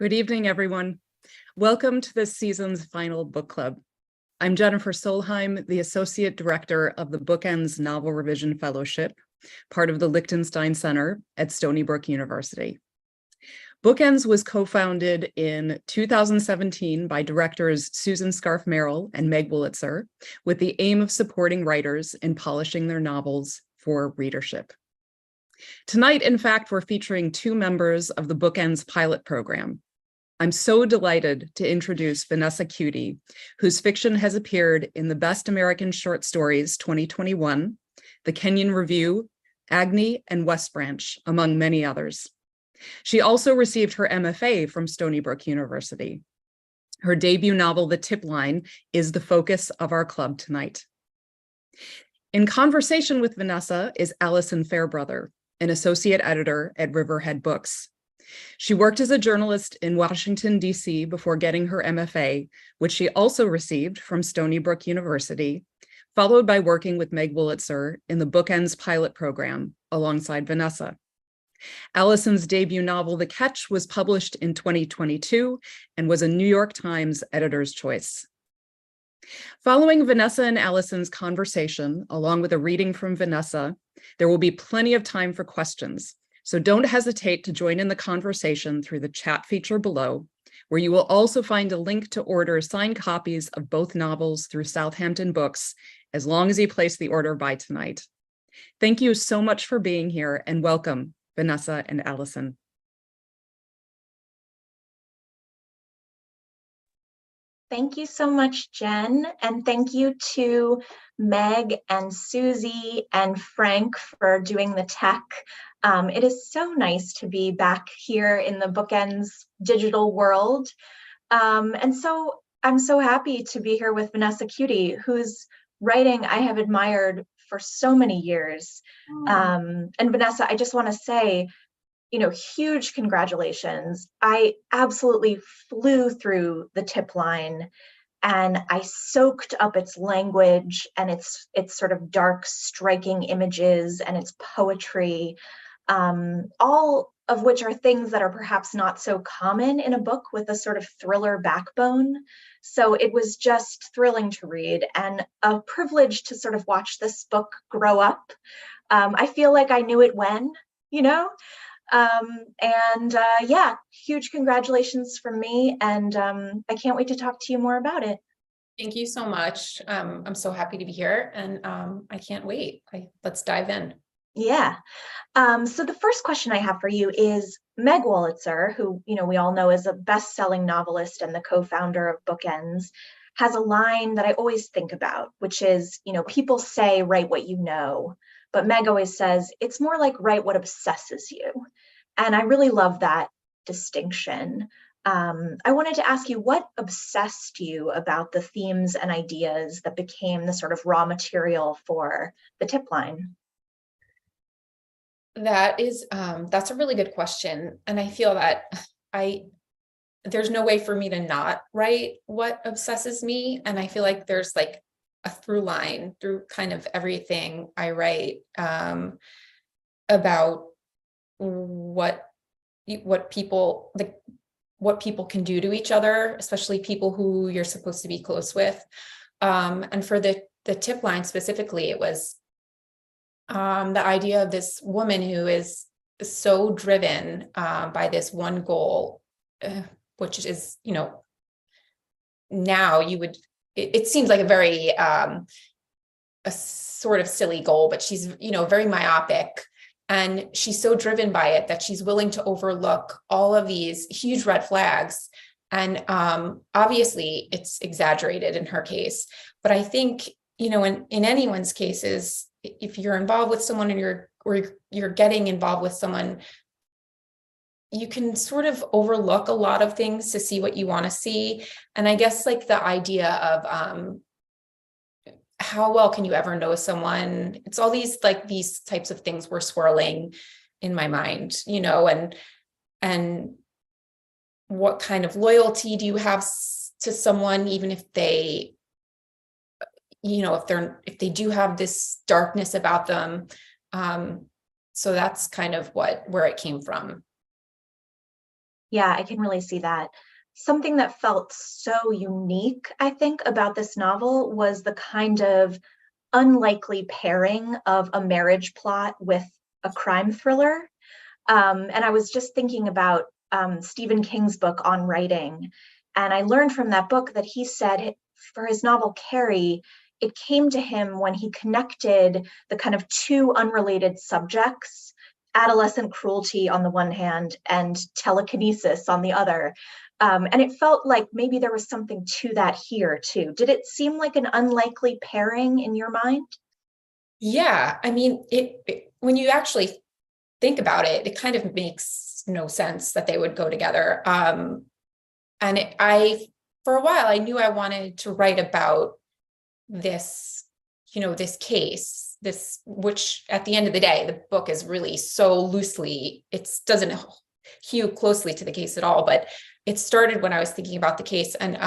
Good evening, everyone. Welcome to this season's final book club. I'm Jennifer Solheim, the Associate Director of the BookEnds Novel Revision Fellowship, part of the Lichtenstein Center at Stony Brook University. BookEnds was co-founded in 2017 by directors Susan Scarf Merrill and Meg Wolitzer, with the aim of supporting writers in polishing their novels for readership. Tonight, in fact, we're featuring two members of the BookEnds pilot program. I'm so delighted to introduce Vanessa Cuti, whose fiction has appeared in the Best American Short Stories 2021, the Kenyon Review, Agni, and West Branch, among many others. She also received her MFA from Stony Brook University. Her debut novel, The Tip Line, is the focus of our club tonight. In conversation with Vanessa is Alison Fairbrother, an associate editor at Riverhead Books. She worked as a journalist in Washington, D.C. before getting her MFA, which she also received from Stony Brook University, followed by working with Meg Wolitzer in the BookEnds pilot program alongside Vanessa. Alison's debut novel, The Catch, was published in 2022 and was a New York Times editor's choice. Following Vanessa and Alison's conversation, along with a reading from Vanessa, there will be plenty of time for questions. So don't hesitate to join in the conversation through the chat feature below, where you will also find a link to order signed copies of both novels through Southampton Books, as long as you place the order by tonight. Thank you so much for being here, and welcome, Vanessa and Alison. Thank you so much, Jen, and thank you to Meg and Susie and Frank for doing the tech. It is so nice to be back here in the BookEnds digital world. And so I'm so happy to be here with Vanessa Cuti, whose writing I have admired for so many years. And Vanessa, I just want to say, huge congratulations. I absolutely flew through The Tip Line, and I soaked up its language and its sort of dark, striking images and its poetry, all of which are things that are perhaps not so common in a book with a sort of thriller backbone. So it was just thrilling to read and a privilege to sort of watch this book grow up. I feel like I knew it when, yeah, huge congratulations from me, and I can't wait to talk to you more about it. Thank you so much. I'm so happy to be here, and I can't wait. Let's dive in. Yeah. So the first question I have for you is Meg Wolitzer, who we all know is a best-selling novelist and the co-founder of BookEnds, has a line that I always think about, which is, people say write what you know, but Meg always says it's more like write what obsesses you. And I really love that distinction. I wanted to ask you, what obsessed you about the themes and ideas that became the sort of raw material for The Tip Line? That's a really good question. And I feel that there's no way for me to not write what obsesses me. And I feel like there's like a through line through kind of everything I write, about what people can do to each other, especially people who you're supposed to be close with. And for the tip line specifically, it was the idea of this woman who is so driven by this one goal, which is, now it seems like a very a sort of silly goal, but she's, very myopic. And she's so driven by it that she's willing to overlook all of these huge red flags. And obviously it's exaggerated in her case. But I think, in anyone's cases, if you're involved with someone or you're getting involved with someone, you can sort of overlook a lot of things to see what you want to see. And I guess like the idea of how well can you ever know someone? It's all these types of things were swirling in my mind, and what kind of loyalty do you have to someone, even if they, if they do have this darkness about them. So that's kind of where it came from. Yeah, I can really see that. Something that felt so unique, I think, about this novel was the kind of unlikely pairing of a marriage plot with a crime thriller. And I was just thinking about Stephen King's book on writing. And I learned from that book that he said for his novel Carrie, it came to him when he connected the kind of two unrelated subjects, adolescent cruelty on the one hand and telekinesis on the other. And it felt like maybe there was something to that here too. Did it seem like an unlikely pairing in your mind? Yeah, I mean, when you actually think about it, it kind of makes no sense that they would go together. And for a while, I knew I wanted to write about this, this case, which at the end of the day, the book is really so loosely, it doesn't hew closely to the case at all, but it started when I was thinking about the case. And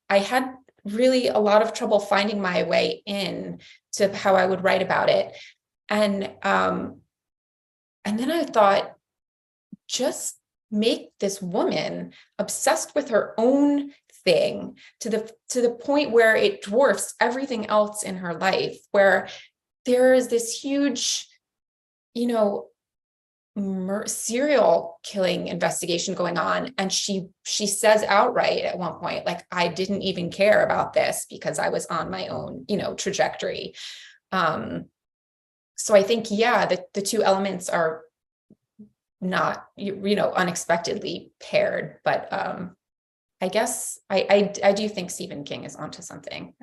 I had really a lot of trouble finding my way in to how I would write about it. And then I thought, just make this woman obsessed with her own thing to the point where it dwarfs everything else in her life, where there is this huge, serial killing investigation going on. And she says outright at one point, like, I didn't even care about this because I was on my own, trajectory. So I think, yeah, the two elements are not, unexpectedly paired, but I guess I do think Stephen King is onto something.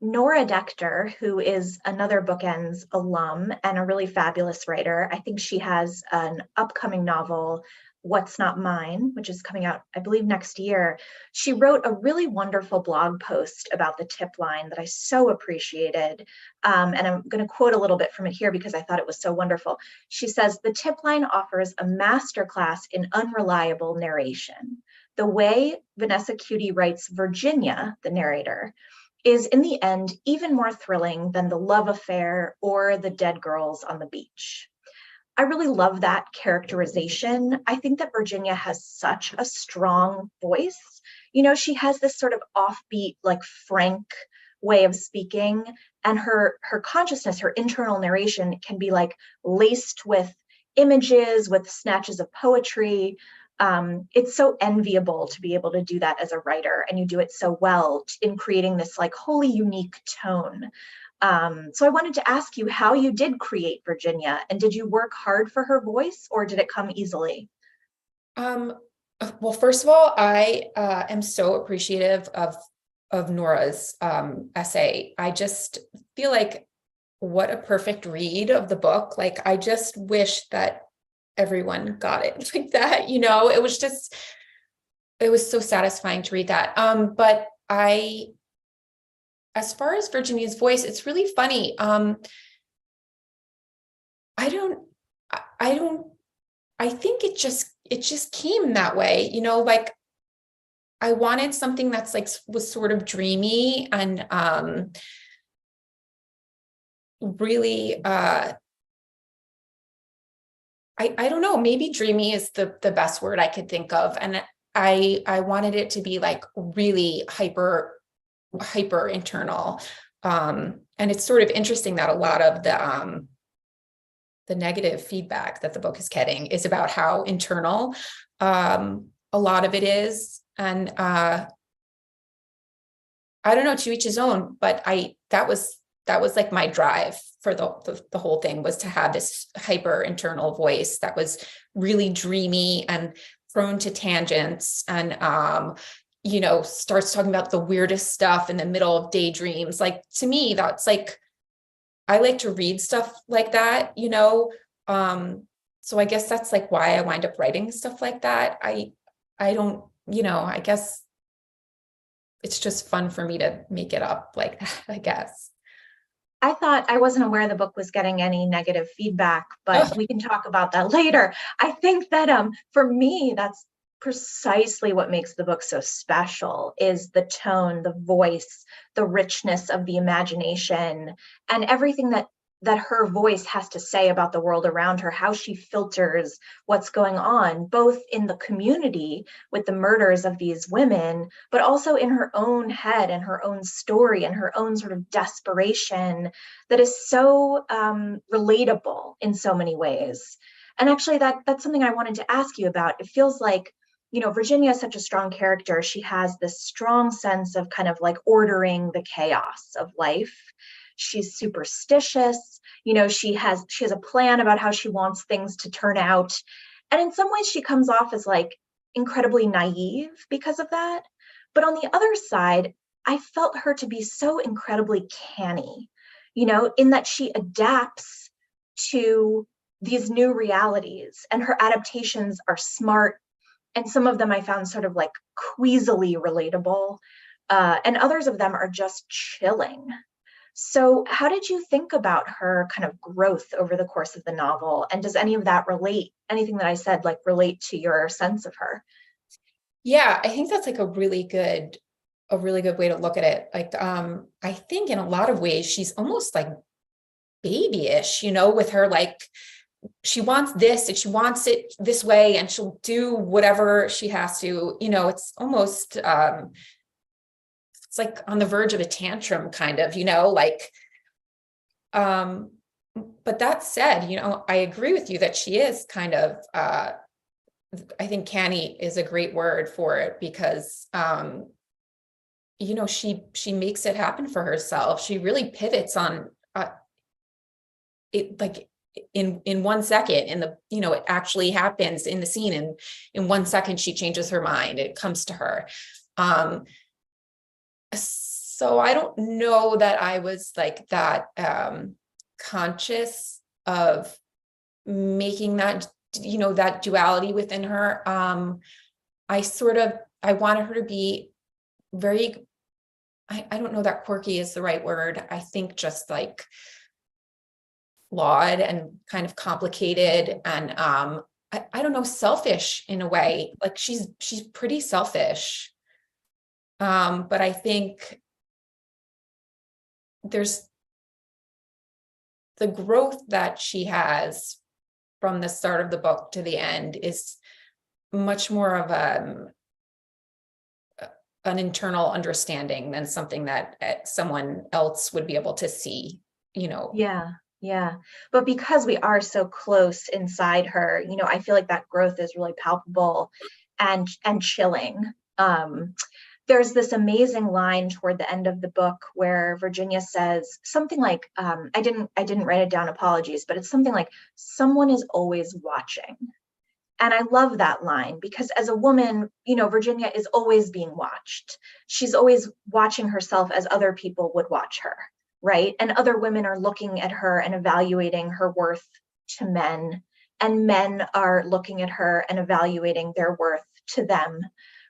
Nora Dector, who is another BookEnds alum and a really fabulous writer. I think she has an upcoming novel, What's Not Mine, which is coming out, I believe, next year. She wrote a really wonderful blog post about the tip line that I so appreciated. And I'm going to quote a little bit from it here because I thought it was so wonderful. She says, "The tip line offers a masterclass in unreliable narration. The way Vanessa Cuti writes Virginia, the narrator, is in the end even more thrilling than the love affair or the dead girls on the beach." I really love that characterization. I think that Virginia has such a strong voice. She has this sort of offbeat, like frank way of speaking, and her consciousness, her internal narration can be like laced with images, with snatches of poetry. It's so enviable to be able to do that as a writer, and you do it so well in creating this like wholly unique tone. So I wanted to ask you how you did create Virginia, and did you work hard for her voice, or did it come easily? Well, first of all, I am so appreciative of Nora's essay. I just feel like what a perfect read of the book. Like, I just wish that everyone got it like that. It was so satisfying to read that. But as far as Virginia's voice, it's really funny. I think it just came that way, like I wanted something that's like was sort of dreamy and really I don't know, maybe dreamy is the best word I could think of. And I wanted it to be like really hyper internal. And it's sort of interesting that a lot of the negative feedback that the book is getting is about how internal a lot of it is. And I don't know, to each his own, but that was like my drive for the whole thing, was to have this hyper internal voice that was really dreamy and prone to tangents, and starts talking about the weirdest stuff in the middle of daydreams. Like, to me, that's like, I like to read stuff like that, so I guess that's like why I wind up writing stuff like that. I don't, I guess it's just fun for me to make it up like that, I guess. I wasn't aware the book was getting any negative feedback, but we can talk about that later. I think that for me, that's precisely what makes the book so special, is the tone, the voice, the richness of the imagination, and everything that that her voice has to say about the world around her, how she filters what's going on, both in the community with the murders of these women, but also in her own head and her own story and her own sort of desperation that is so relatable in so many ways. And actually, that's something I wanted to ask you about. It feels like, you know, Virginia is such a strong character. She has this strong sense of kind of like ordering the chaos of life. She's superstitious. You know, she has a plan about how she wants things to turn out. And in some ways she comes off as like incredibly naive because of that. But on the other side, I felt her to be so incredibly canny, you know, in that she adapts to these new realities, and her adaptations are smart. And some of them I found sort of like queasily relatable. And others of them are just chilling. So how did you think about her kind of growth over the course of the novel? And does any of that relate, anything that I said, like relate to your sense of her? Yeah, I think that's like a really good way to look at it. Like, I think in a lot of ways, she's almost like babyish, you know, with her, like, she wants this and she wants it this way and she'll do whatever she has to, you know, it's almost, it's like on the verge of a tantrum kind of, you know, like, but that said, you know, I agree with you that she is kind of, I think canny is a great word for it because, you know, she makes it happen for herself. She really pivots on it, like in 1 second, in the, you know, it actually happens in the scene, and in 1 second she changes her mind. It comes to her. So I don't know that I was like that conscious of making that, you know, that duality within her. I wanted her to be very, I don't know that quirky is the right word. I think just like flawed and kind of complicated and I don't know, selfish in a way. Like she's pretty selfish. But I think there's the growth that she has from the start of the book to the end is much more of an internal understanding than something that someone else would be able to see, you know. Yeah. But because we are so close inside her, you know, I feel like that growth is really palpable and chilling. There's this amazing line toward the end of the book where Virginia says something like, I didn't write it down, apologies, but it's something like, someone is always watching. And I love that line because as a woman, you know, Virginia is always being watched. She's always watching herself as other people would watch her, right? And other women are looking at her and evaluating her worth to men, and men are looking at her and evaluating their worth to them,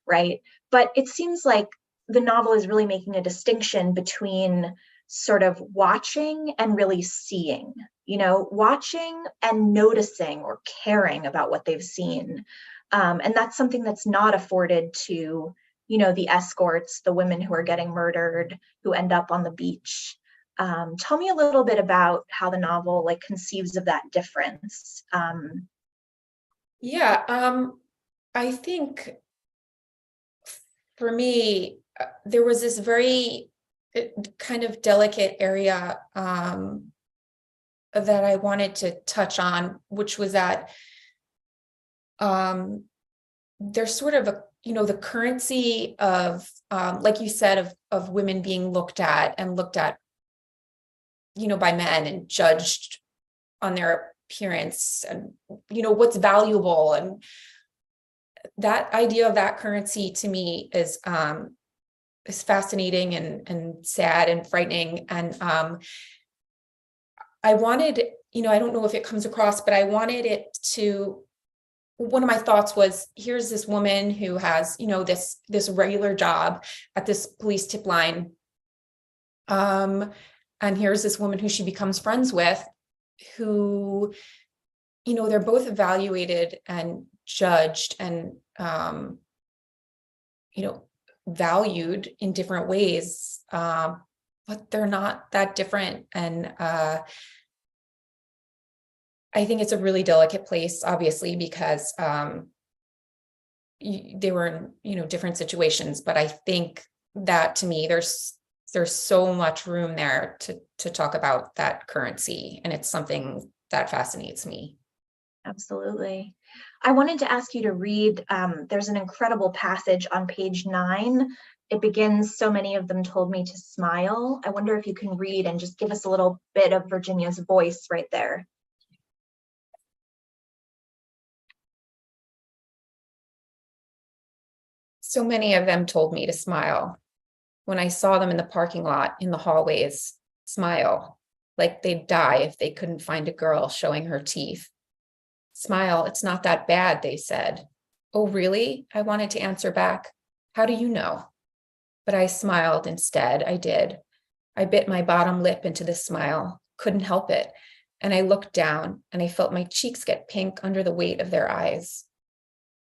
right? But it seems like the novel is really making a distinction between sort of watching and really seeing, you know, watching and noticing or caring about what they've seen. And that's something that's not afforded to, you know, the escorts, the women who are getting murdered, who end up on the beach. Tell me a little bit about how the novel like conceives of that difference. I think for me, there was this very kind of delicate area that I wanted to touch on, which was that there's sort of a, you know, the currency of, like you said, of women being looked at, you know, by men and judged on their appearance and, you know, what's valuable. And that idea of that currency to me is fascinating and sad and frightening. And I wanted, you know, I don't know if it comes across, but I wanted it to, one of my thoughts was, here's this woman who has, you know, this regular job at this police tip line. And here's this woman who she becomes friends with, who, you know, they're both evaluated and judged and, you know, valued in different ways, but they're not that different. And I think it's a really delicate place, obviously, because they were in, different situations. But I think that, to me, there's so much room there to talk about that currency, and it's something that fascinates me. Absolutely. I wanted to ask you to read, there's an incredible passage on page 9. It begins, "So many of them told me to smile." I wonder if you can read and just give us a little bit of Virginia's voice right there. So many of them told me to smile. When I saw them in the parking lot, in the hallways, smile, like they'd die if they couldn't find a girl showing her teeth. Smile, it's not that bad, they said. Oh, really? I wanted to answer back. How do you know? But I smiled instead, I did. I bit my bottom lip into the smile, couldn't help it. And I looked down and I felt my cheeks get pink under the weight of their eyes.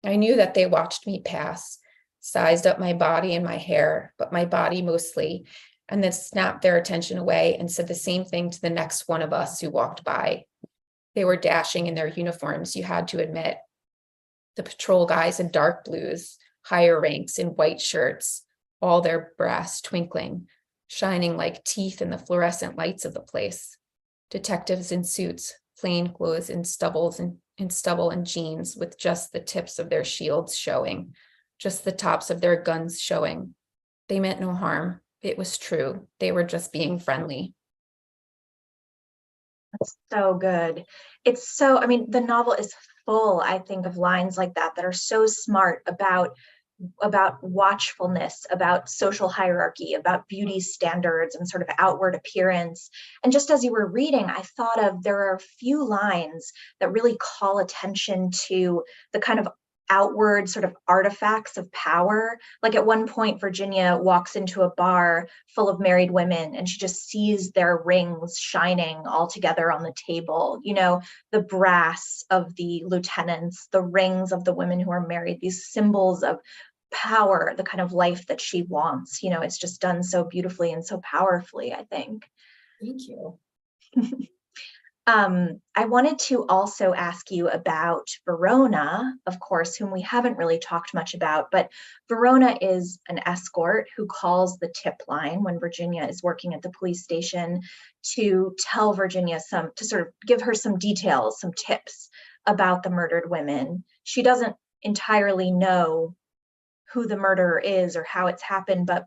I knew that they watched me pass, sized up my body and my hair, but my body mostly, and then snapped their attention away and said the same thing to the next one of us who walked by. They were dashing in their uniforms, you had to admit. The patrol guys in dark blues, higher ranks in white shirts, all their brass twinkling, shining like teeth in the fluorescent lights of the place. Detectives in suits, plain clothes in stubble and jeans, with just the tips of their shields showing, just the tops of their guns showing. They meant no harm. It was true. They were just being friendly. That's so good. It's so, the novel is full, I think, of lines like that are so smart about watchfulness, about social hierarchy, about beauty standards and sort of outward appearance. And just as you were reading, I thought of, there are a few lines that really call attention to the kind of outward sort of artifacts of power. Like at one point, Virginia walks into a bar full of married women and she just sees their rings shining all together on the table. The brass of the lieutenants, the rings of the women who are married, these symbols of power, the kind of life that she wants. It's just done so beautifully and so powerfully, I think. Thank you. I wanted to also ask you about Verona, of course, whom we haven't really talked much about, but Verona is an escort who calls the tip line when Virginia is working at the police station to tell Virginia to sort of give her some details, some tips about the murdered women. She doesn't entirely know who the murderer is or how it's happened, but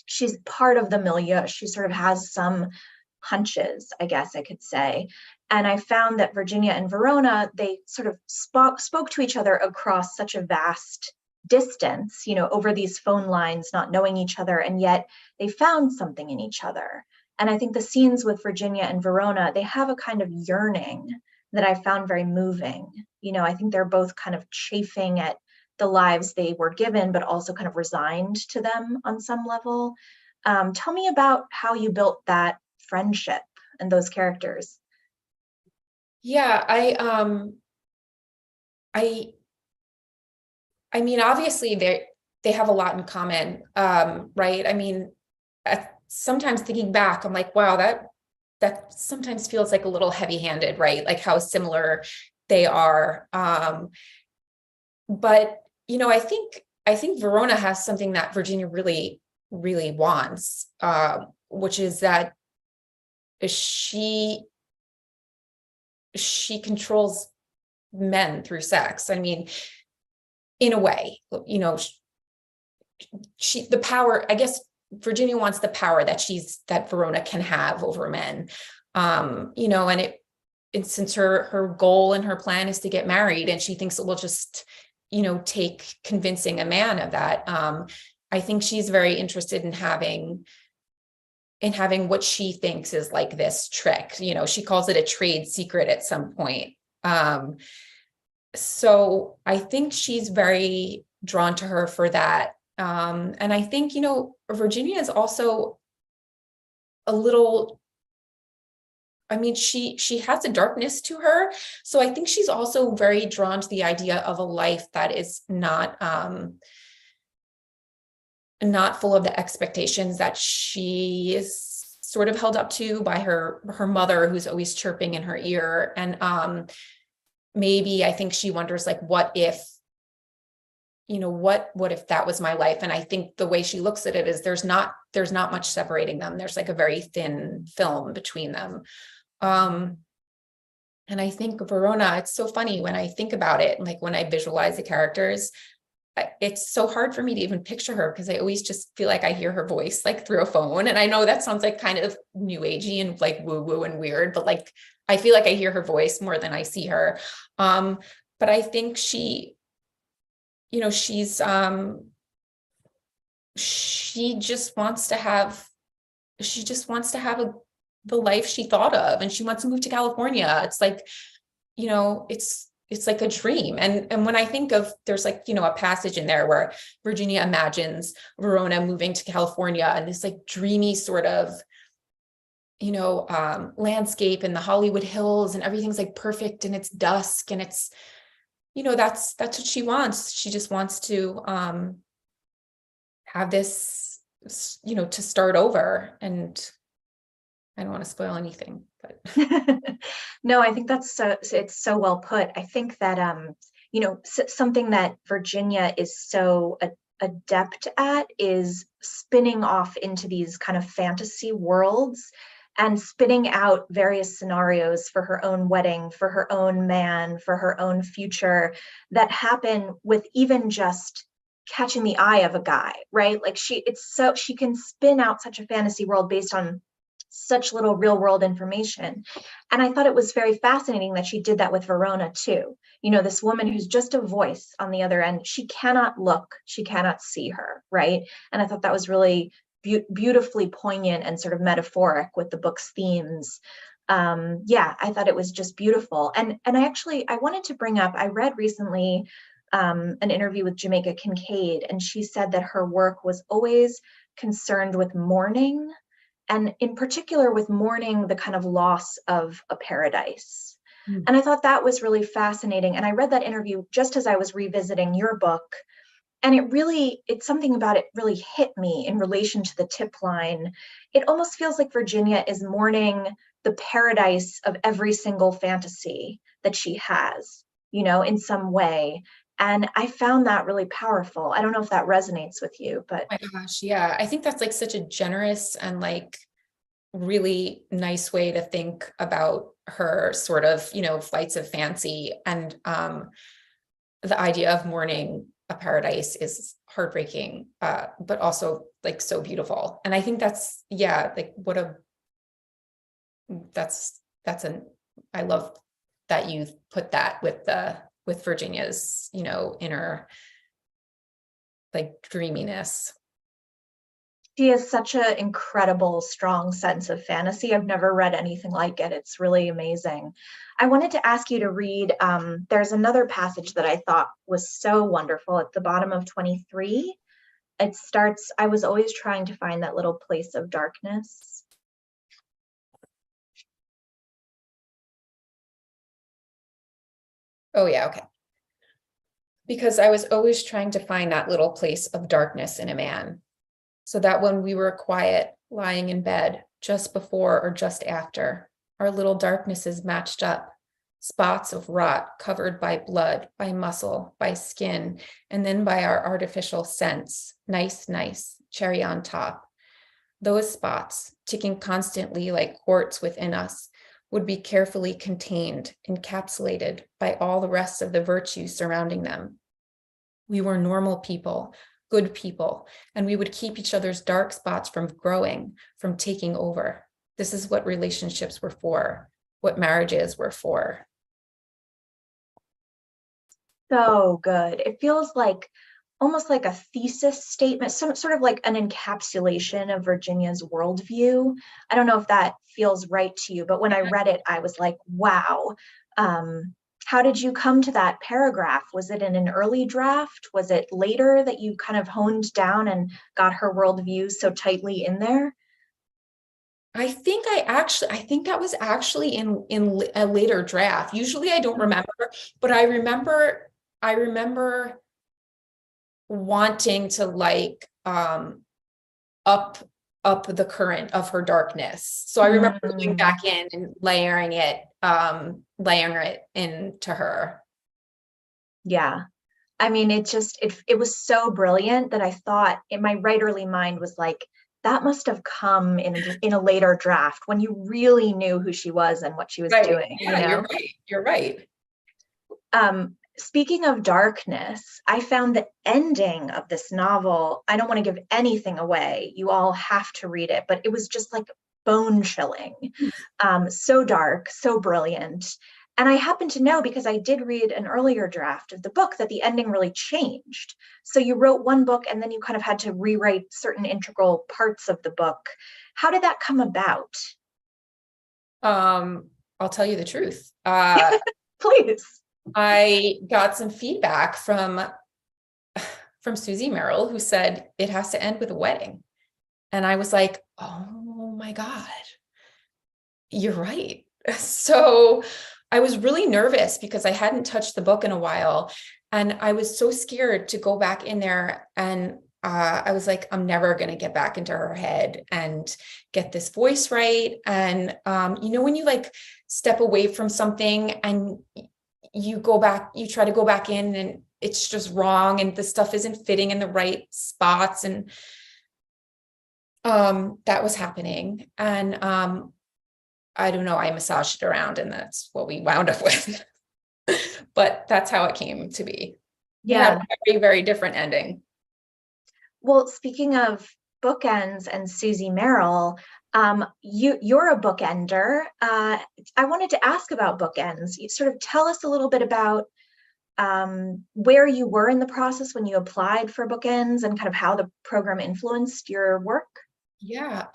she's part of the milieu. She sort of has some hunches, I guess I could say. And I found that Virginia and Verona, they sort of spoke to each other across such a vast distance, over these phone lines, not knowing each other, and yet they found something in each other. And I think the scenes with Virginia and Verona, they have a kind of yearning that I found very moving. I think they're both kind of chafing at the lives they were given, but also kind of resigned to them on some level. Tell me about how you built that friendship and those characters. Yeah, I mean, obviously they have a lot in common, right? Sometimes thinking back, I'm like, wow, that sometimes feels like a little heavy-handed, right? Like how similar they are. But I think Verona has something that Virginia really, really wants, which is that she controls men through sex. I mean, in a way, the power, I guess Virginia wants the power that Verona can have over men. And since her goal and her plan is to get married, and she thinks it will just, take convincing a man of that. I think she's very interested in having what she thinks is like this trick. She calls it a trade secret at some point. So I think she's very drawn to her for that. And I think, Virginia is also a little, she has a darkness to her. So I think she's also very drawn to the idea of a life that is not full of the expectations that she is sort of held up to by her mother, who's always chirping in her ear. And maybe I think she wonders, like, what if that was my life? And I think the way she looks at it is there's not much separating them. There's like a very thin film between them. And I think Verona, it's so funny when I think about it, like when I visualize the characters, it's so hard for me to even picture her because I always just feel like I hear her voice like through a phone. And I know that sounds like kind of new agey and like woo woo and weird, but like I feel like I hear her voice more than I see her. But I think she just wants to have the life she thought of, and she wants to move to California. It's like, it's like a dream. And when I think of, there's like, a passage in there where Virginia imagines Verona moving to California and this like dreamy sort of, landscape in the Hollywood Hills, and everything's like perfect and it's dusk and it's, that's what she wants. She just wants to have this, to start over. And I don't want to spoil anything, but no, I think it's so well put. I think that something that Virginia is so adept at is spinning off into these kind of fantasy worlds and spinning out various scenarios for her own wedding, for her own man, for her own future that happen with even just catching the eye of a guy, right? Like she can spin out such a fantasy world based on such little real world information. And I thought it was very fascinating that she did that with Verona too. This woman who's just a voice on the other end, she cannot look, she cannot see her, right? And I thought that was really beautifully poignant and sort of metaphoric with the book's themes. I thought it was just beautiful. And I wanted to bring up, I read recently an interview with Jamaica Kincaid, and she said that her work was always concerned with mourning, and in particular with mourning the kind of loss of a paradise. Mm. And I thought that was really fascinating. And I read that interview just as I was revisiting your book. And it's something about it really hit me in relation to the tip line. It almost feels like Virginia is mourning the paradise of every single fantasy that she has, in some way. And I found that really powerful. I don't know if that resonates with you, but. Oh my gosh, yeah. I think that's like such a generous and like really nice way to think about her sort of, flights of fancy. And the idea of mourning a paradise is heartbreaking, but also like so beautiful. And I think that's, like I love that you put that with Virginia's, inner like dreaminess. She has such an incredible, strong sense of fantasy. I've never read anything like it. It's really amazing. I wanted to ask you to read, there's another passage that I thought was so wonderful at the bottom of 23. It starts, I was always trying to find that little place of darkness. Oh yeah, okay. Because I was always trying to find that little place of darkness in a man, so that when we were quiet, lying in bed, just before or just after, our little darknesses matched up, spots of rot covered by blood, by muscle, by skin, and then by our artificial sense, nice, cherry on top. Those spots, ticking constantly like quartz within us, would be carefully contained, encapsulated by all the rest of the virtues surrounding them. We were normal people, good people, and we would keep each other's dark spots from growing, from taking over. This is what relationships were for, what marriages were for. So good. It feels like almost like a thesis statement, some sort of like an encapsulation of Virginia's worldview. I don't know if that feels right to you, but when I read it, I was like, wow. How did you come to that paragraph? Was it in an early draft? Was it later that you kind of honed down and got her worldview so tightly in there? I think that was actually in a later draft. Usually I don't remember, but I remember wanting to like up up the current of her darkness. So I remember going back in and layering it into her. Yeah. I mean, it was so brilliant that I thought in my writerly mind was like, that must have come in a later draft when you really knew who she was and what she was doing. Yeah, you know? you're right. You're right. Speaking of darkness, I found the ending of this novel, I don't want to give anything away. You all have to read it, but it was just like bone chilling. So dark, so brilliant. And I happen to know, because I did read an earlier draft of the book, that the ending really changed. So you wrote one book and then you kind of had to rewrite certain integral parts of the book. How did that come about? I'll tell you the truth. Please. I got some feedback from Susie Merrill, who said it has to end with a wedding. And I was like, oh my God, you're right. So I was really nervous because I hadn't touched the book in a while. And I was so scared to go back in there. And I was like, I'm never going to get back into her head and get this voice right. And, when you like step away from something and you try to go back in and it's just wrong and the stuff isn't fitting in the right spots. And that was happening. And I don't know, I massaged it around and that's what we wound up with. But that's how it came to be. Yeah. It had a very, very different ending. Well, speaking of bookends and Susie Merrill, you're a bookender. I wanted to ask about bookends. You sort of tell us a little bit about where you were in the process when you applied for bookends and kind of how the program influenced your work. Yeah.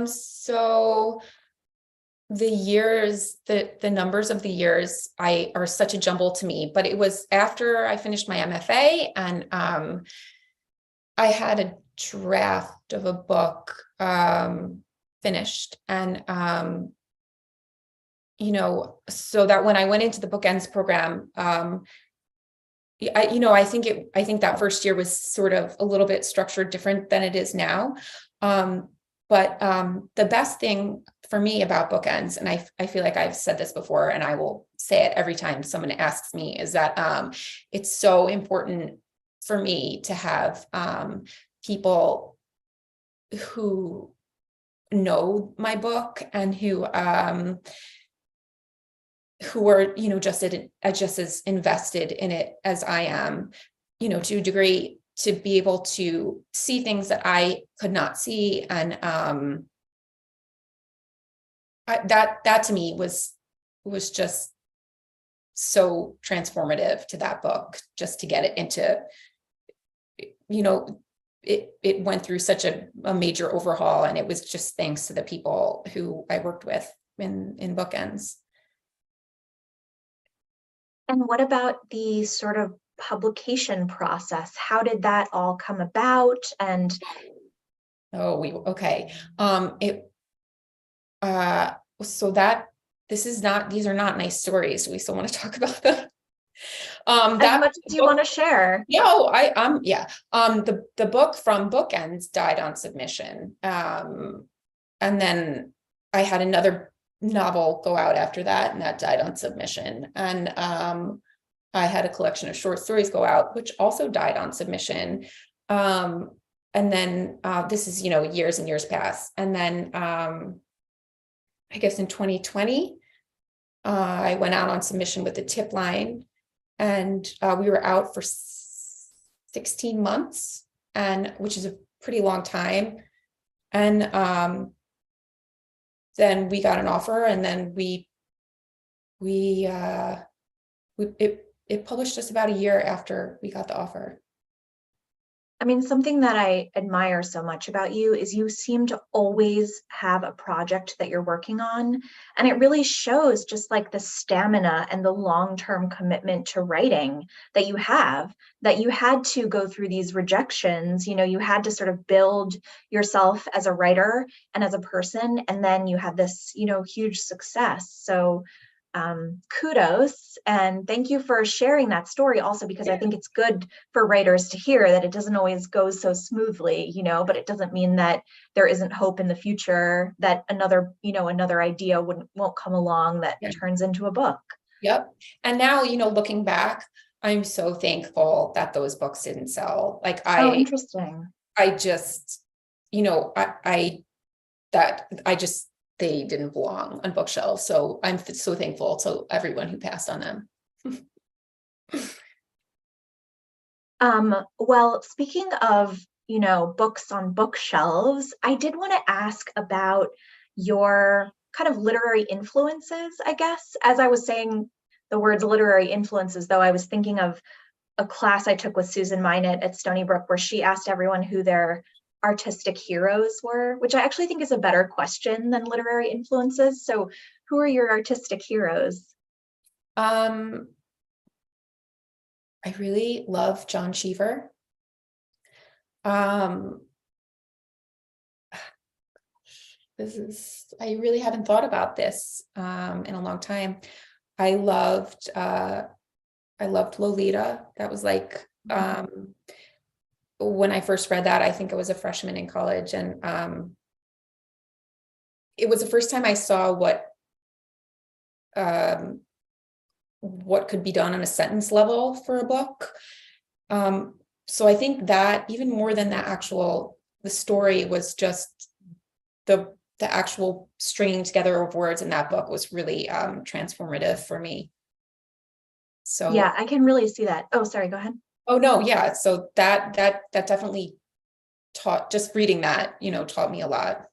So the years, the numbers of the years are such a jumble to me, but it was after I finished my MFA and I had a draft of a book finished. And, so that when I went into the BookEnds program, I think that first year was sort of a little bit structured different than it is now. But the best thing for me about BookEnds, and I feel like I've said this before, and I will say it every time someone asks me, is that it's so important for me to have people who know my book and who are just as invested in it as I am, to a degree, to be able to see things that I could not see. And that to me was just so transformative to that book, just to get it into, it went through such a major overhaul, and it was just thanks to the people who I worked with in BookEnds. And what about the sort of publication process? How did that all come about? And okay. So that these are not nice stories. Do we still want to talk about them? As much as you want to share. Yeah, the book from BookEnds died on submission. And then I had another novel go out after that, and that died on submission. And I had a collection of short stories go out, which also died on submission. And then this is, years and years pass. And then I guess in 2020, I went out on submission with the tip line, and we were out for 16 months, which is a pretty long time. And then we got an offer, and then it published just about a year after we got the offer. I mean, something that I admire so much about you is you seem to always have a project that you're working on. And it really shows just like the stamina and the long-term commitment to writing that you have, that you had to go through these rejections. You had to sort of build yourself as a writer and as a person. And then you had this, huge success. So kudos, and thank you for sharing that story also, because I think it's good for writers to hear that it doesn't always go so smoothly, but it doesn't mean that there isn't hope in the future, that another idea won't come along that turns into a book. Yep. And now, looking back, I'm so thankful that those books didn't sell. Oh, interesting. I just, they didn't belong on bookshelves. So I'm so thankful to everyone who passed on them. Well, speaking of, books on bookshelves, I did want to ask about your kind of literary influences, I guess. As I was saying the words literary influences, though, I was thinking of a class I took with Susan Minot at Stony Brook, where she asked everyone who their artistic heroes were, which I actually think is a better question than literary influences. So who are your artistic heroes? I really love John Cheever. I really haven't thought about this in a long time. I loved Lolita. That was when I first read that, I think I was a freshman in college, and it was the first time I saw what could be done on a sentence level for a book. So I think that even more than the story was just the actual stringing together of words in that book was really transformative for me. So yeah, I can really see that. Oh, sorry, go ahead. Oh no, yeah. So that definitely just reading that, taught me a lot.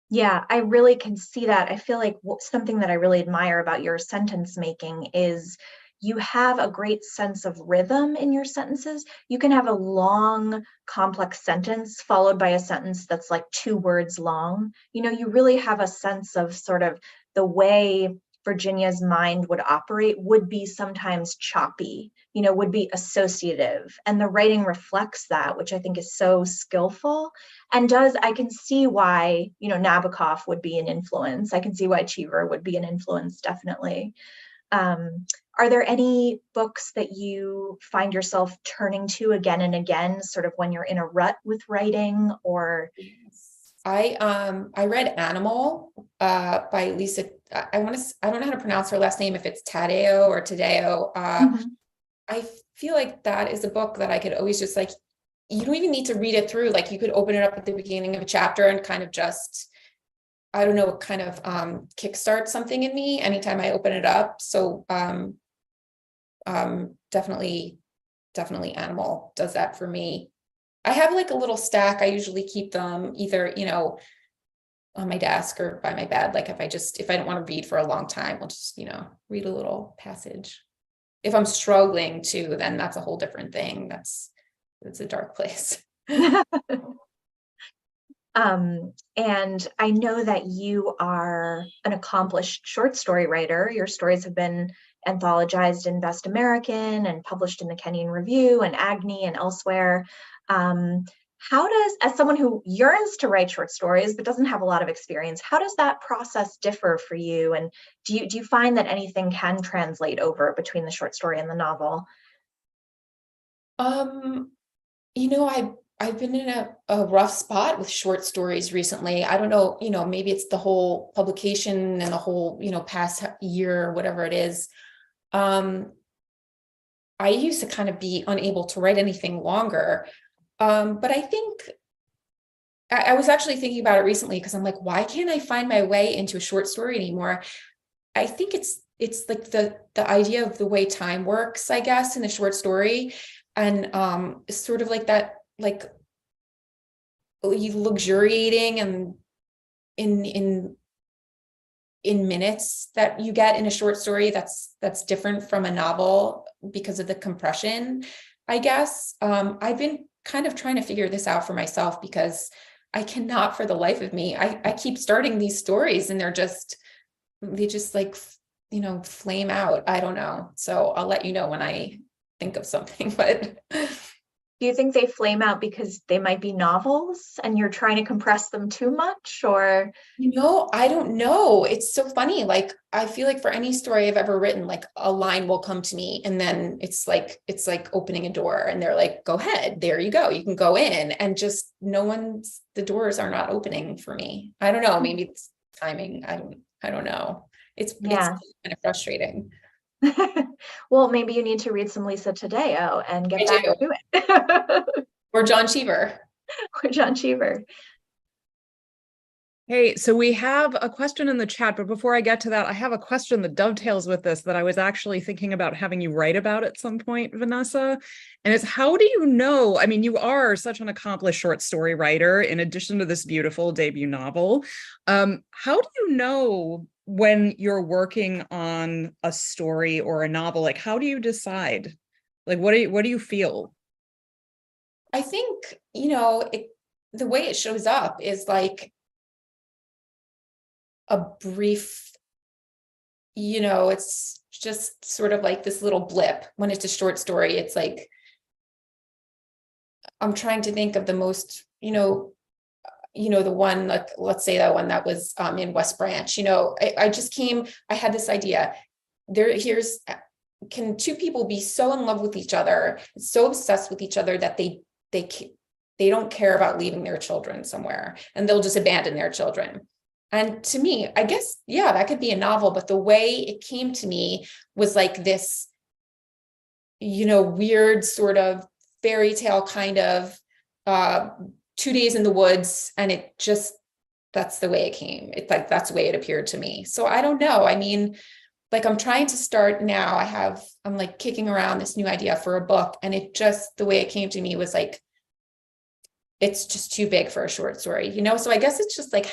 Yeah, I really can see that. I feel like something that I really admire about your sentence making is you have a great sense of rhythm in your sentences. You can have a long, complex sentence followed by a sentence that's like 2 words long. You really have a sense of sort of the way Virginia's mind would operate would be sometimes choppy, would be associative. And the writing reflects that, which I think is so skillful. And I can see why, Nabokov would be an influence. I can see why Cheever would be an influence, definitely. Are there any books that you find yourself turning to again and again, sort of when you're in a rut with writing? Or I read Animal by Lisa. I don't know how to pronounce her last name, if it's Tadeo or Tadeo. I feel like that is a book that I could always just you don't even need to read it through. You could open it up at the beginning of a chapter and kind of just, I don't know, kind of kickstart something in me anytime I open it up. So definitely Animal does that for me. I have a little stack. I usually keep them either, on my desk or by my bed. If I don't want to read for a long time, I'll just, read a little passage. If I'm struggling too, then that's a whole different thing. That's a dark place. And I know that you are an accomplished short story writer. Your stories have been anthologized in Best American and published in the Kenyon Review and Agni and elsewhere. As someone who yearns to write short stories but doesn't have a lot of experience, how does that process differ for you? And do you find that anything can translate over between the short story and the novel? I've been in a rough spot with short stories recently. I don't know, maybe it's the whole publication and the whole, past year or whatever it is. I used to kind of be unable to write anything longer. But I think I was actually thinking about it recently because I'm like, why can't I find my way into a short story anymore? I think it's the idea of the way time works, I guess, in a short story. And sort of that, you luxuriating and in minutes that you get in a short story that's different from a novel because of the compression, I guess. I've been kind of trying to figure this out for myself because I cannot for the life of me. I keep starting these stories and they just flame out. I don't know. So I'll let you know when I think of something, but Do you think they flame out because they might be novels and you're trying to compress them too much, or? I don't know. It's so funny. Like, I feel like for any story I've ever written, like a line will come to me and then it's like opening a door and they're like, go ahead, there you go. You can go in, and just the doors are not opening for me. I don't know. Maybe it's timing. I don't know. It's kind of frustrating. Well, maybe you need to read some Lisa Taddeo and get back to it. Or John Cheever. Or John Cheever. Hey, so we have a question in the chat, but before I get to that, I have a question that dovetails with this that I was actually thinking about having you write about at some point, Vanessa. And it's, how do you know? I mean, you are such an accomplished short story writer, in addition to this beautiful debut novel. How do you know when you're working on a story or a novel? Like, how do you decide? Like, what do you feel? I think, the way it shows up is like a brief, it's just sort of like this little blip. When it's a short story, it's like, I'm trying to think of the most, the one, like, let's say that one that was in West Branch. I had this idea. Can two people be so in love with each other, so obsessed with each other that they don't care about leaving their children somewhere, and they'll just abandon their children? And to me, I guess, yeah, that could be a novel, but the way it came to me was like this, weird sort of fairy tale kind of 2 days in the woods. And that's the way it came. It's like, that's the way it appeared to me. So I don't know. I mean, like, I'm trying to start now. I'm like kicking around this new idea for a book. And the way it came to me was like, it's just too big for a short story, So I guess it's just like,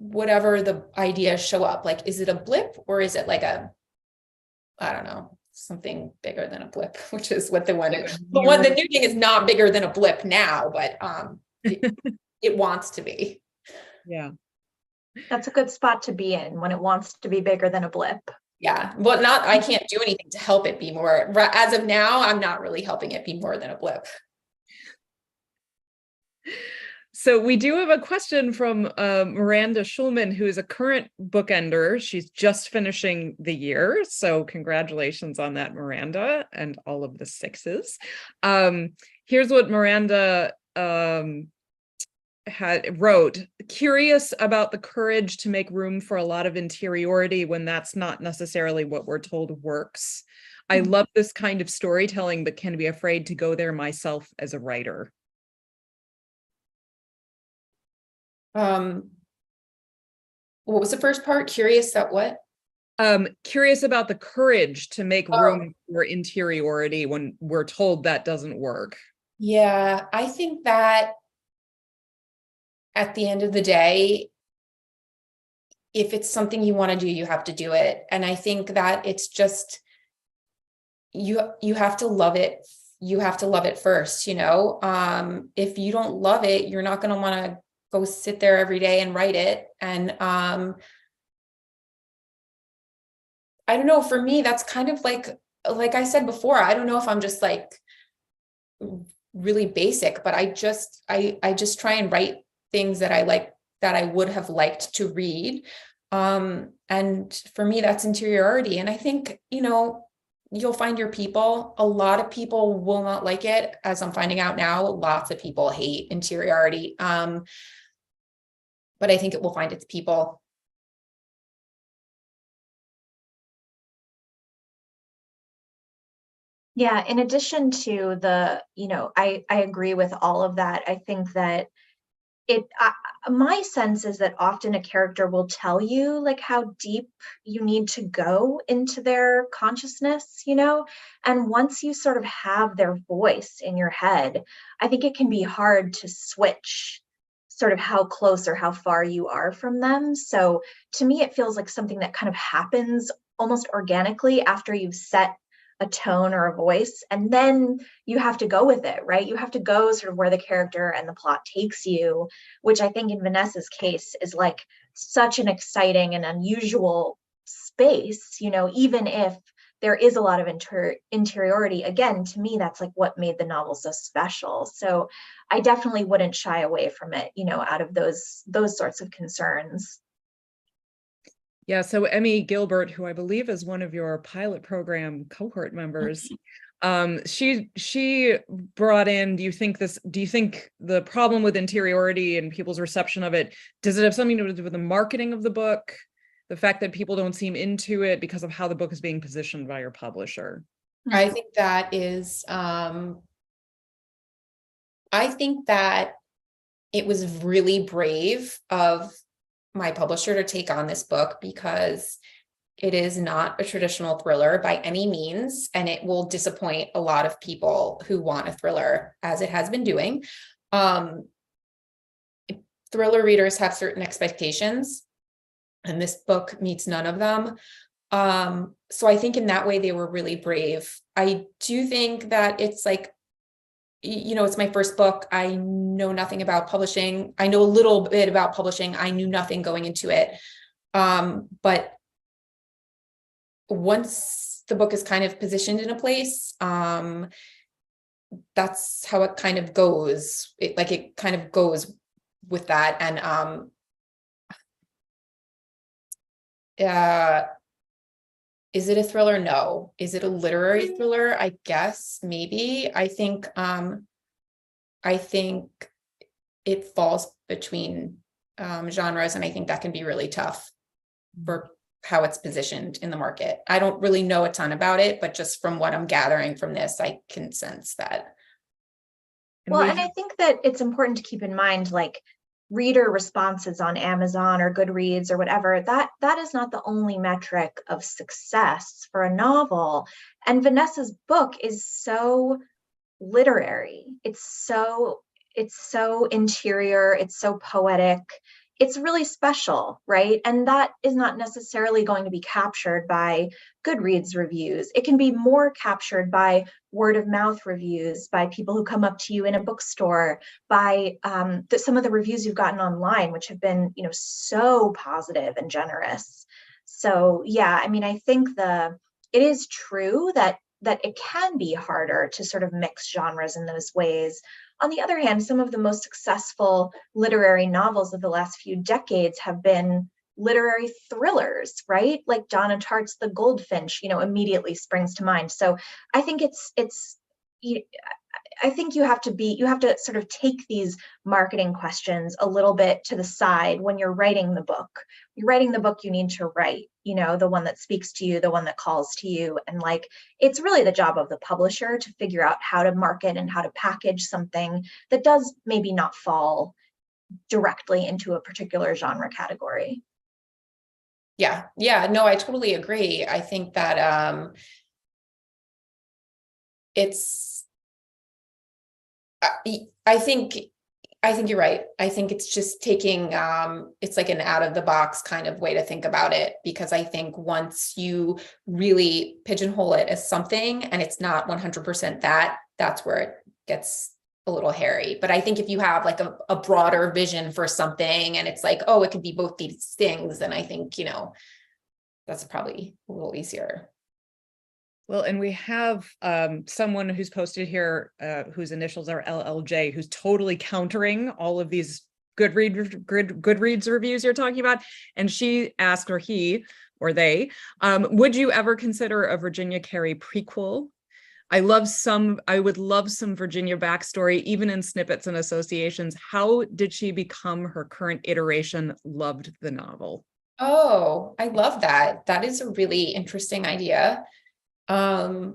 whatever the ideas show up, like, is it a blip or is it like I don't know, something bigger than a blip, which is what the new thing is, not bigger than a blip now, but it wants to be. Yeah. That's a good spot to be in, when it wants to be bigger than a blip. Yeah. Well, I can't do anything to help it be more. As of now, I'm not really helping it be more than a blip. So we do have a question from Miranda Schulman, who is a current bookender. She's just finishing the year. So congratulations on that, Miranda, and all of the sixes. Here's what Miranda wrote: curious about the courage to make room for a lot of interiority when that's not necessarily what we're told works. I love this kind of storytelling, but can be afraid to go there myself as a writer. What was the first part? Curious that what? Curious about the courage to make room for interiority when we're told that doesn't work. Yeah, I think that at the end of the day, if it's something you want to do, you have to do it. And I think that it's just, you have to love it. You have to love it first, if you don't love it, you're not going to want to go sit there every day and write it. And I don't know, for me, that's kind of like I said before, I don't know if I'm just like really basic, but I just try and write things that I like, that I would have liked to read. And for me, that's interiority. And I think, you'll find your people. A lot of people will not like it, as I'm finding out now. Lots of people hate interiority. But I think it will find its people. Yeah, in addition to the, I agree with all of that. I think that my sense is that often a character will tell you like how deep you need to go into their consciousness, and once you sort of have their voice in your head, I think it can be hard to switch sort of how close or how far you are from them. So to me, it feels like something that kind of happens almost organically after you've set a tone or a voice, and then you have to go with it, right? You have to go sort of where the character and the plot takes you, which I think in Vanessa's case is like such an exciting and unusual space, even if there is a lot of interiority. Again, to me, that's like what made the novel so special. So I definitely wouldn't shy away from it, out of those sorts of concerns. Yeah, so Emmy Gilbert, who I believe is one of your pilot program cohort members, she brought in, do you think the problem with interiority and people's reception of it, does it have something to do with the marketing of the book? The fact that people don't seem into it because of how the book is being positioned by your publisher? I think that is, I think that it was really brave of my publisher to take on this book, because it is not a traditional thriller by any means, and it will disappoint a lot of people who want a thriller, as it has been doing. Thriller readers have certain expectations, and this book meets none of them. So I think in that way they were really brave. I do think that it's like, it's my first book. I know nothing about publishing. I know a little bit about publishing. I knew nothing going into it. But once the book is kind of positioned in a place, that's how it kind of goes. It kind of goes with that. And is it a thriller? No. Is it a literary thriller? I guess maybe. I think it falls between genres, and I think that can be really tough for how it's positioned in the market. I don't really know a ton about it, but just from what I'm gathering from this, I can sense that. Well, and I think that it's important to keep in mind, like, reader responses on Amazon or Goodreads or whatever, that is not the only metric of success for a novel. And Vanessa's book is so literary. It's so interior, it's so poetic. It's really special, right? And that is not necessarily going to be captured by Goodreads reviews. It can be more captured by word of mouth reviews, by people who come up to you in a bookstore, by some of the reviews you've gotten online, which have been, so positive and generous. So yeah, I mean, I think it is true that it can be harder to sort of mix genres in those ways. On the other hand, some of the most successful literary novels of the last few decades have been literary thrillers, right? Like Donna Tartt's The Goldfinch, immediately springs to mind. So I think I think you have to sort of take these marketing questions a little bit to the side when you're writing the book. You're writing the book you need to write, the one that speaks to you, the one that calls to you. And like, it's really the job of the publisher to figure out how to market and how to package something that does maybe not fall directly into a particular genre category. Yeah. No, I totally agree. I think that I think you're right. I think it's just taking, it's like an out of the box kind of way to think about it, because I think once you really pigeonhole it as something and it's not 100% that's where it gets a little hairy. But I think if you have like a broader vision for something and it's like, oh, it could be both these things, then I think, that's probably a little easier. Well, and we have someone who's posted here whose initials are LLJ, who's totally countering all of these Goodreads reviews you're talking about. And she asked, or he or they, would you ever consider a Virginia Carey prequel? I would love some Virginia backstory, even in snippets and associations. How did she become her current iteration? Loved the novel. Oh, I love that. That is a really interesting idea. I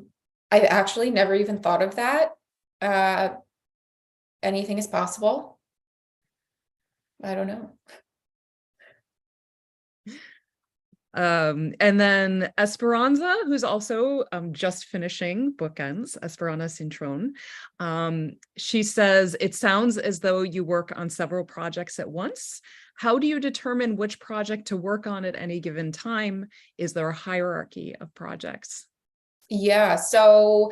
actually never even thought of that. Anything is possible. I don't know. And then Esperanza, who's also just finishing Bookends, Esperanza Cintron. She says, it sounds as though you work on several projects at once. How do you determine which project to work on at any given time? Is there a hierarchy of projects? Yeah, so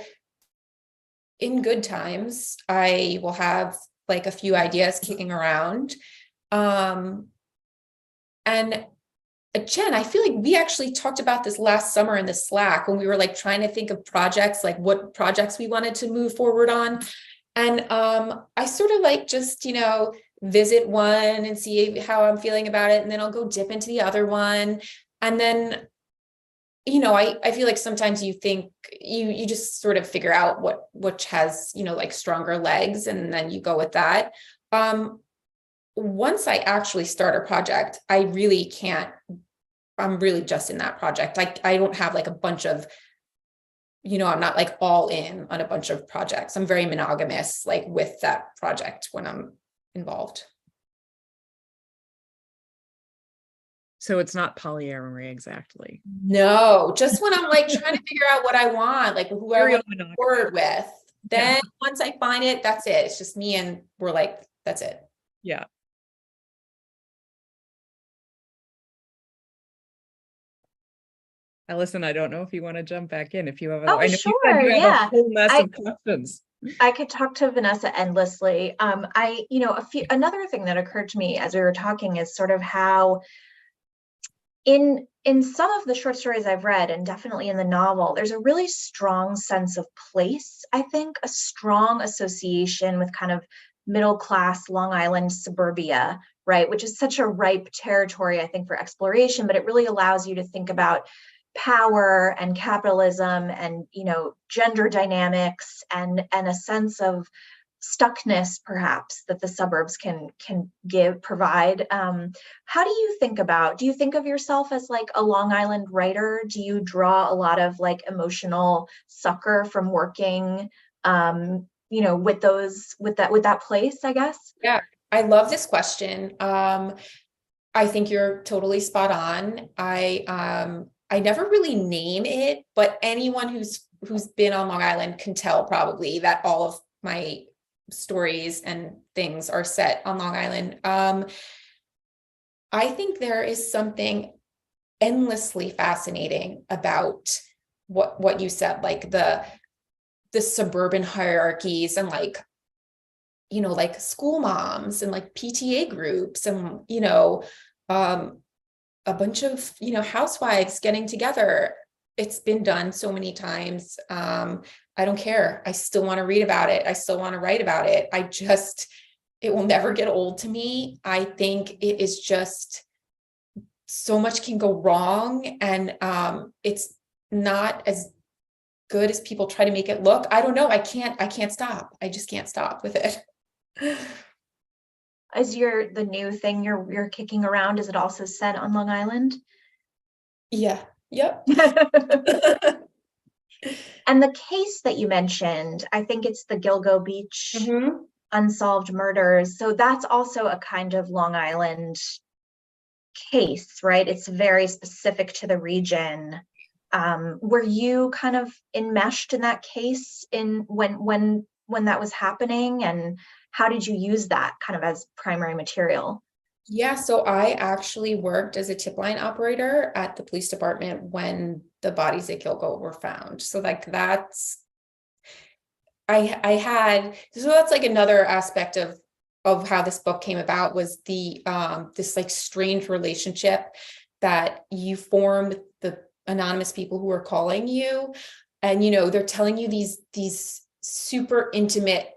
in good times, I will have like a few ideas kicking around. And Jen, I feel like we actually talked about this last summer in the Slack when we were like trying to think of projects, like what projects we wanted to move forward on. And I sort of like just, visit one and see how I'm feeling about it. And then I'll go dip into the other one. And then, I feel like sometimes you think you just sort of figure out which has, like stronger legs, and then you go with that. Once I actually start a project, I really can't, I'm really just in that project. I don't have like a bunch of, I'm not like all in on a bunch of projects. I'm very monogamous, like with that project when I'm involved. So it's not polyamory exactly. No, just when I'm like trying to figure out what I want, like who I want to move forward with. Then once I find it, that's it. It's just me, and we're like, that's it. Yeah. Alison, I don't know if you want to jump back in if you have. Oh, I know sure, you said you have yeah. a whole mess of questions. I could talk to Vanessa endlessly. Another thing that occurred to me as we were talking is sort of how in some of the short stories I've read, and definitely in the novel, there's a really strong sense of place. I think a strong association with kind of middle class Long Island suburbia, right? Which is such a ripe territory, I think, for exploration, but it really allows you to think about power and capitalism and, gender dynamics and a sense of stuckness perhaps that the suburbs can provide. How do you think of yourself as like a Long Island writer? Do you draw a lot of like emotional succor from working with that place, I guess? Yeah, I love this question. I think you're totally spot on. I never really name it, but anyone who's been on Long Island can tell probably that all of my stories and things are set on Long Island. I think there is something endlessly fascinating about what you said, like the suburban hierarchies and like, like school moms and like PTA groups and, a bunch of, housewives getting together. It's been done so many times. I don't care. I still want to read about it. I still want to write about it. It will never get old to me. I think it is just so much can go wrong. And it's not as good as people try to make it look. I don't know. I can't stop. I just can't stop with it. Is the new thing you're kicking around, is it also set on Long Island? Yeah. Yep. And the case that you mentioned, I think it's the Gilgo Beach unsolved murders. So that's also a kind of Long Island case, right? It's very specific to the region. Were you kind of enmeshed in that case when that was happening, and how did you use that kind of as primary material? Yeah, so I actually worked as a tip line operator at the police department when the bodies at Gilgo were found. So like that's that's like another aspect of how this book came about, was the this like strange relationship that you form with the anonymous people who are calling you, and they're telling you these super intimate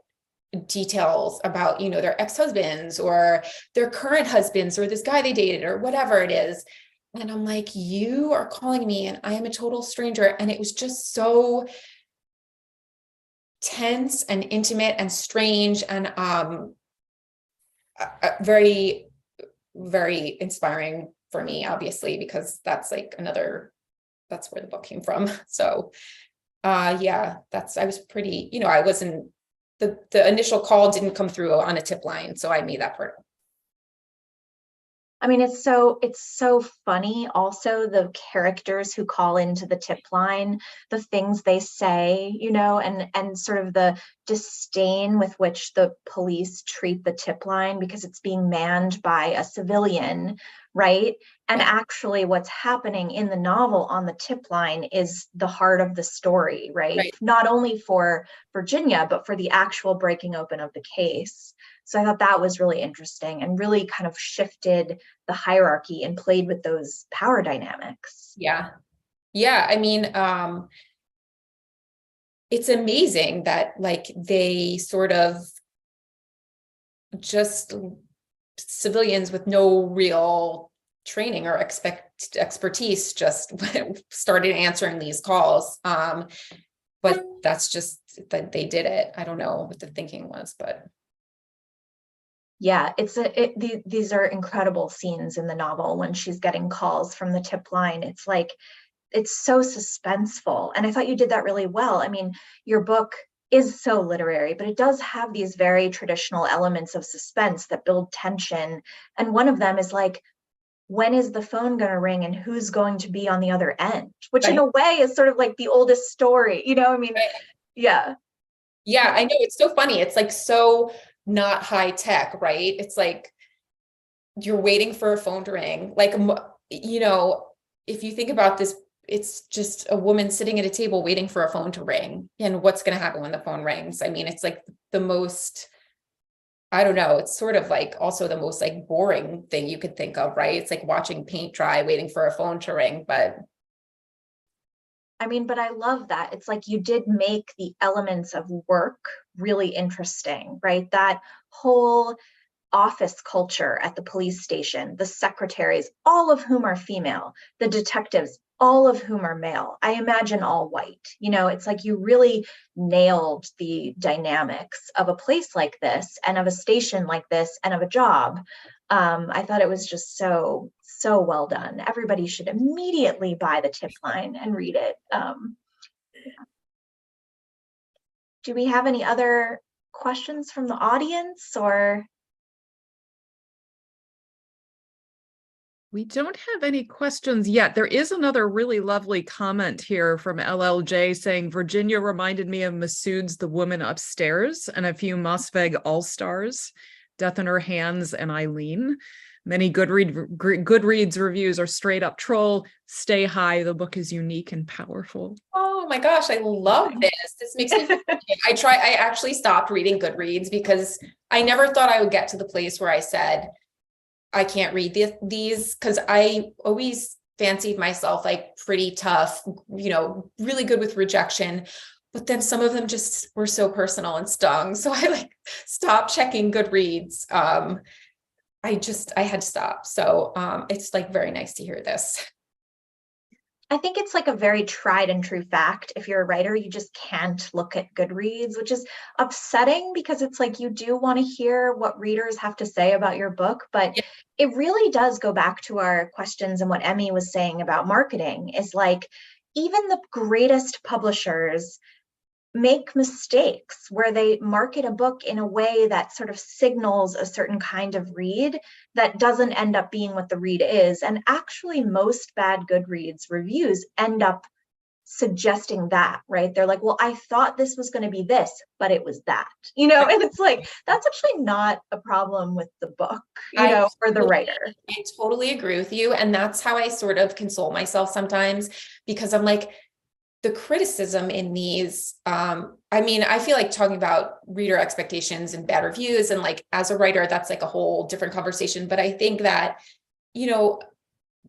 details about their ex-husbands or their current husbands or this guy they dated or whatever it is. And I'm like, you are calling me and I am a total stranger. And it was just so tense and intimate and strange and very, very inspiring for me, obviously, because that's where the book came from. So yeah, I was pretty, I wasn't, the initial call didn't come through on a tip line, so I made that part. I mean, it's so funny. Also, the characters who call into the tip line, the things they say, and sort of the disdain with which the police treat the tip line because it's being manned by a civilian, right? And actually what's happening in the novel on the tip line is the heart of the story, right? Not only for Virginia, but for the actual breaking open of the case. So I thought that was really interesting and really kind of shifted the hierarchy and played with those power dynamics. Yeah. Yeah. I mean, it's amazing that like they sort of just civilians with no real training or expertise just started answering these calls. But that's just that they did it. I don't know what the thinking was, but. Yeah, these are incredible scenes in the novel when she's getting calls from the tip line. It's like, it's so suspenseful. And I thought you did that really well. I mean, your book is so literary, but it does have these very traditional elements of suspense that build tension. And one of them is like, when is the phone going to ring and who's going to be on the other end? Which in a way is sort of like the oldest story, you know, I mean, yeah. Yeah, I know. It's so funny. It's like so not high tech, right? It's like you're waiting for a phone to ring. Like, you know, if you think about this, it's just a woman sitting at a table waiting for a phone to ring. And what's going to happen when the phone rings? I mean, it's like the most, I don't know, it's sort of like also the most like boring thing you could think of, right? It's like watching paint dry, waiting for a phone to ring, but. I mean, but I love that. It's like you did make the elements of work really interesting, right? That whole office culture at the police station, the secretaries, all of whom are female, the detectives, all of whom are male, I imagine all white. You know, it's like you really nailed the dynamics of a place like this and of a station like this and of a job. I thought it was just so well done. Everybody should immediately buy the tip line and read it. Do we have any other questions from the audience or? We don't have any questions yet. There is another really lovely comment here from LLJ saying, Virginia reminded me of Masood's The Woman Upstairs and a few Mosfeg All-Stars, Death in Her Hands and Eileen. Many Goodreads reviews are straight up troll. Stay high. The book is unique and powerful. Oh my gosh, I love this. This makes me I actually stopped reading Goodreads because I never thought I would get to the place where I said, I can't read these because I always fancied myself like pretty tough, you know, really good with rejection. But then some of them just were so personal and stung. So I like stopped checking Goodreads. I had to stop. So it's like very nice to hear this. I think it's like a very tried and true fact. If you're a writer, you just can't look at Goodreads, which is upsetting because it's like you do want to hear what readers have to say about your book. But it really does go back to our questions and what Emmy was saying about marketing is like even the greatest publishers make mistakes where they market a book in a way that sort of signals a certain kind of read that doesn't end up being what the read is. And actually most bad Goodreads reviews end up suggesting that, right? They're like, well, I thought this was going to be this, but it was that, you know, and it's like, that's actually not a problem with the book, you know, or the writer. I totally agree with you. And that's how I sort of console myself sometimes because I'm like, the criticism in these, I mean, I feel like talking about reader expectations and bad reviews and like as a writer, that's like a whole different conversation. But I think that, you know,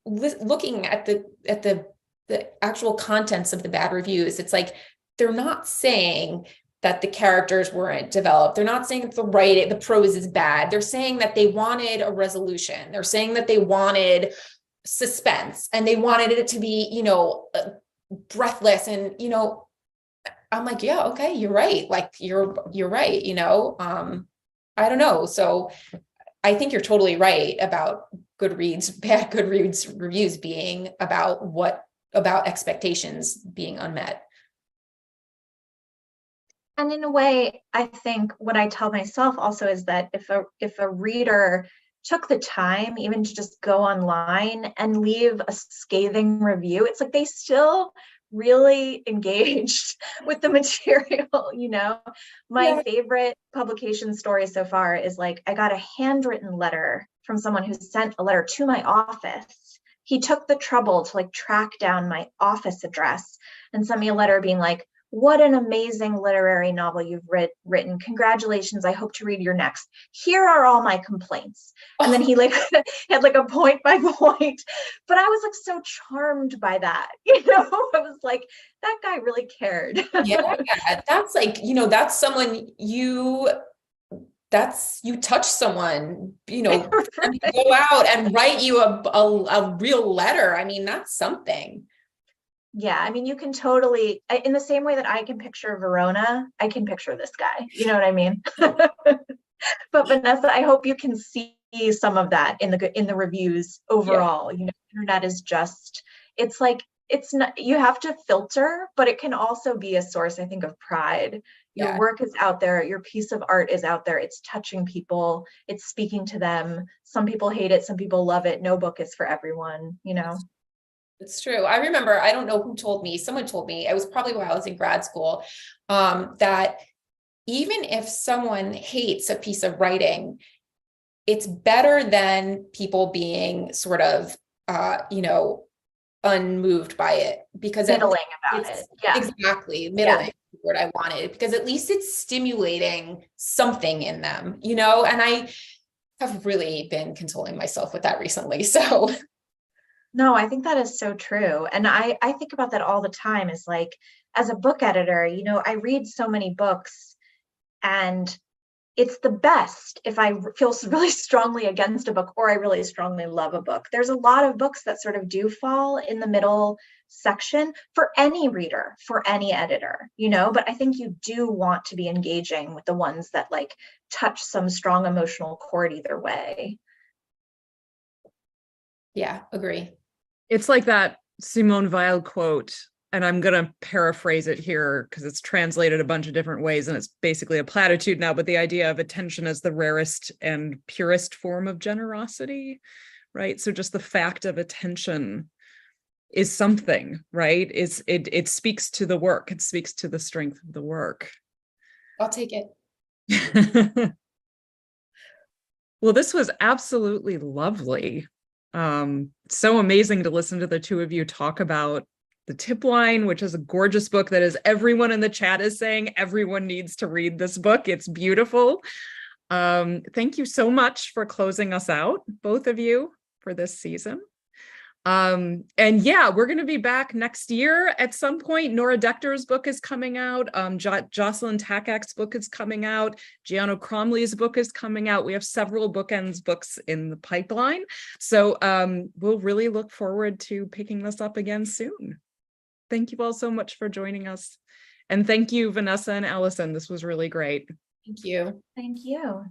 looking at the actual contents of the bad reviews, it's like, they're not saying that the characters weren't developed. They're not saying that the prose is bad. They're saying that they wanted a resolution. They're saying that they wanted suspense and they wanted it to be, you know, breathless. And, you know, I'm like, yeah, okay, you're right. Like you're right. You know, I don't know. So I think you're totally right about bad Goodreads reviews being about expectations being unmet. And in a way, I think what I tell myself also is that if a reader took the time even to just go online and leave a scathing review, it's like they still really engaged with the material, you know? My Yeah. favorite publication story so far is like, I got a handwritten letter from someone who sent a letter to my office. He took the trouble to like track down my office address and sent me a letter being like, what an amazing literary novel you've written. Congratulations. I hope to read your next. Here are all my complaints. And then he like had like a point by point, but I was like so charmed by that. You know, I was like, that guy really cared. Yeah, that's like, that's someone you touch someone, and Right. go out and write you a real letter. I mean, that's something. Yeah, I mean, you can totally, in the same way that I can picture Verona, I can picture this guy. You know what I mean? But Vanessa, I hope you can see some of that in the reviews overall. You know, internet is just, it's like, it's not, you have to filter, but it can also be a source, I think, of pride. Your Yeah. work is out there, your piece of art is out there, it's touching people, it's speaking to them. Some people hate it, some people love it. No book is for everyone, you know? It's true. I remember, I don't know who told me, someone told me, it was probably while I was in grad school, that even if someone hates a piece of writing, it's better than people being sort of, unmoved by it, because Middling about it. Yeah. Exactly, middling is the word I wanted, because at least it's stimulating something in them, and I have really been consoling myself with that recently. So No, I think that is so true. And I think about that all the time is like, as a book editor, you know, I read so many books and it's the best if I feel really strongly against a book or I really strongly love a book. There's a lot of books that sort of do fall in the middle section for any reader, for any editor, you know, but I think you do want to be engaging with the ones that like touch some strong emotional chord either way. yeah, agree. It's like that Simone Weil quote, and I'm going to paraphrase it here because it's translated a bunch of different ways and it's basically a platitude now, but the idea of attention as the rarest and purest form of generosity, right? So just the fact of attention is something, right? It speaks to the work. It speaks to the strength of the work. I'll take it. Well, this was absolutely lovely. So amazing to listen to the two of you talk about The Tip Line, which is a gorgeous book that, as everyone in the chat is saying, everyone needs to read this book. It's beautiful. Thank you so much for closing us out, both of you, for this season. And yeah, we're going to be back next year at some point. Nora Dector's book is coming out. Jocelyn Takak's book is coming out. Gianno Cromley's book is coming out. We have several Bookends books in the pipeline. So we'll really look forward to picking this up again soon. Thank you all so much for joining us. And thank you, Vanessa and Alison. This was really great. Thank you. Thank you.